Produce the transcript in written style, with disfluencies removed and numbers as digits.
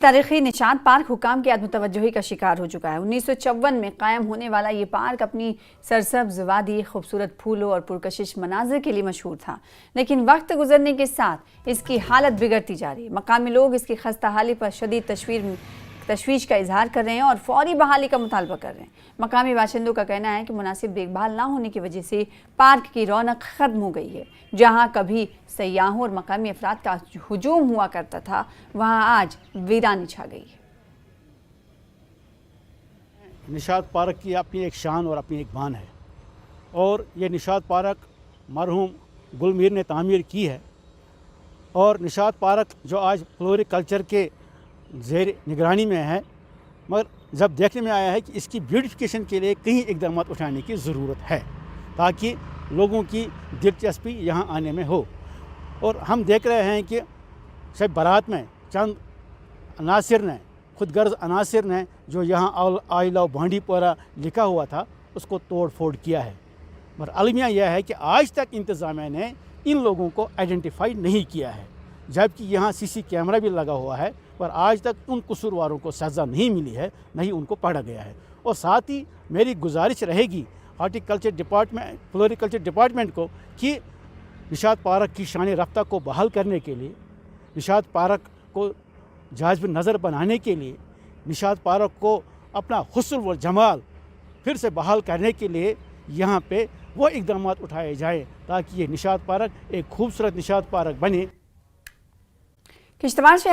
تاریخی نشاط پارک حکام کی عدم توجہی کا شکار ہو چکا ہے۔ 1954 میں قائم ہونے والا یہ پارک اپنی سرسبز وادی، خوبصورت پھولوں اور پرکشش مناظر کے لیے مشہور تھا، لیکن وقت گزرنے کے ساتھ اس کی حالت بگڑتی جا رہی ہے۔ مقامی لوگ اس کی خستہ حالی پر شدید تشویش کا اظہار کر رہے ہیں اور فوری بحالی کا مطالبہ کر رہے ہیں۔ مقامی باشندوں کا کہنا ہے کہ مناسب دیکھ بھال نہ ہونے کی وجہ سے پارک کی رونق ختم ہو گئی ہے۔ جہاں کبھی سیاحوں اور مقامی افراد کا ہجوم ہوا کرتا تھا، وہاں آج ویرانی چھا گئی ہے۔ نشاط پارک کی اپنی ایک شان اور اپنی ایک بان ہے، اور یہ نشاط پارک مرحوم گل میر نے تعمیر کی ہے، اور نشاط پارک جو آج فلوریکلچر کے زیر نگرانی میں ہے، مگر جب دیکھنے میں آیا ہے کہ اس کی بیوٹیفیکیشن کے لیے کئی اقدامات اٹھانے کی ضرورت ہے تاکہ لوگوں کی دلچسپی یہاں آنے میں ہو۔ اور ہم دیکھ رہے ہیں کہ شب برات میں چند عناصر نے، خود غرض عناصر نے، جو یہاں آئی لو بانڈی پورہ لکھا ہوا تھا اس کو توڑ پھوڑ کیا ہے، مگر المیہ یہ ہے کہ آج تک انتظامیہ نے ان لوگوں کو آئیڈینٹیفائی نہیں کیا ہے، جبکہ یہاں سی سی کیمرہ بھی لگا ہوا ہے، پر آج تک ان قصورواروں کو سزا نہیں ملی ہے، نہ ہی ان کو پکڑا گیا ہے۔ اور ساتھ ہی میری گزارش رہے گی ہارٹیکلچر ڈپارٹمنٹ، فلوریکلچر ڈپارٹمنٹ کو کہ نشاط پارک کی شان رفتہ کو بحال کرنے کے لیے، نشاط پارک کو جاذب نظر بنانے کے لیے، نشاط پارک کو اپنا حسن و جمال پھر سے بحال کرنے کے لیے یہاں پہ وہ اقدامات اٹھائے جائیں تاکہ یہ نشاط پارک ایک خوبصورت نشاط پارک بنے۔ کشتواڑ